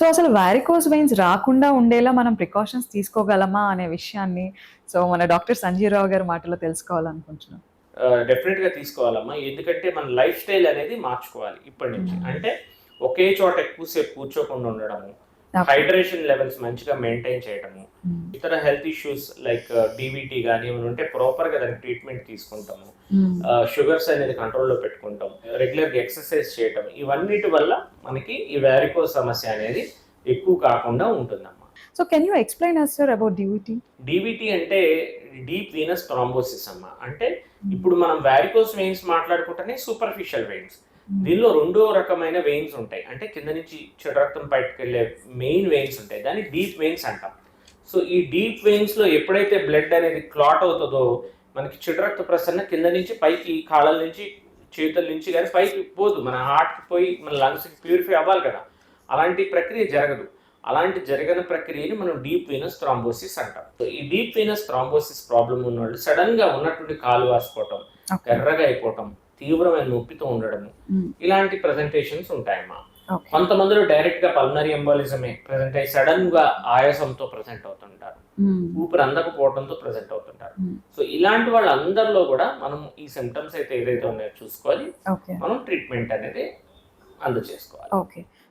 So అసలు varicose veins రాకుండా ఉండేలా మనం ప్రికాషన్స్ తీసుకోగలమా అనే విషయాన్ని సో మన డాక్టర్ సంజీవ్ రావు గారి మాటలో తెలుసుకోవాలనుకుంటున్నాం. డెఫినెట్‌గా తీసుకోవాలమ్మా. ఎందుకంటే మన లైఫ్ స్టైల్ అనేది మార్చుకోవాలి ఇప్పటి నుంచి. అంటే ఒకే చోట ఎక్కువ సేపు కూర్చోకుండా ఉండడము, ఓకే. హైడ్రేషన్ లెవెల్స్ మంచిగా మెయింటైన్ చేయడము, హ్మ్. ఇతర హెల్త్ ఇష్యూస్ లైక్ డీబీటీ గాని ఏమైనా ఉంటే ప్రాపర్‌గా దానికి ట్రీట్మెంట్ తీసుకుంటాము. హ్మ్. షుగర్స్ అనేది కంట్రోల్‌లో పెట్టుకుంటాం. రెగ్యులర్‌గా ఎక్సర్సైజ్ చేయటం. ఇవన్నిటి వల్ల మనకి ఈ వారికోస్ సమస్య అనేది ఎక్కువ కాకుండా ఉంటుందమ్మా. So can you explain us sir about DVT? DBT అంటే డీప్ వీనస్ థ్రాంబోసిస్ అమ్మ. అంటే ఇప్పుడు మనం వారికోస్ వెయిన్స్ మాట్లాడుకుంటేనే సూపర్ఫిషియల్ వెయిన్స్. దీనిలో రెండో రకమైన వెయిన్స్ ఉంటాయి. అంటే కింద నుంచి చెడు రక్తం బయటకెళ్ళే మెయిన్ వెయిన్స్ ఉంటాయి. దాన్ని డీప్ వెయిన్స్ అంటాం. సో ఈ డీప్ వెయిన్స్‌లో ఎప్పుడైతే బ్లడ్ అనేది క్లాట్ అవుతదో మనకి చెడు రక్త ప్రసరణ కింద నుంచి పైకి కాళ్ళ నుంచి చేతుల నుంచి గాని పైకి పోదు. మన హార్ట్‌కి పోయి మన లంగ్స్‌కి ప్యూరిఫై అవ్వాలి కదా! అలాంటి ప్రక్రియ జరగదు. అలాంటి జరగని ప్రక్రియని మనం డీప్ వీనస్ థ్రాంబోసిస్ అంటాం. సో ఈ డీప్ వీనస్ థ్రాంబోసిస్ ప్రాబ్లమ్ ఉన్నోళ్ళు సడన్‌గా ఉన్నటువంటి కాలు వాసిపోవటం, ఓకే. ఎర్రగా అయిపోవటం, తీవ్రమైన నొప్పితో ఉండడము, హ్మ్. ఇలాంటి ప్రెజెంటేషన్స్ ఉంటాయమ్మా. ఓకే. కొంతమందిలో డైరెక్ట్‌గా పల్మనరీ ఎంబాలిజమే ప్రెజెంట్ అయ్యి సడన్‌గా ఆయాసంతో ప్రెజెంట్ అవుతుంటారు. హ్మ్. ఊపిరి అందకపోవడంతో ప్రెజెంట్ అవుతుంటారు. హ్మ్. సో ఇలాంటి వాళ్ళందరిలో కూడా మనం ఈ సిమ్టమ్స్ అయితే ఏదైతే ఉన్నాయో చూసుకోవాలి. ఓకే. మనం ట్రీట్మెంట్ అనేది అందజేసుకోవాలి. ఓకే.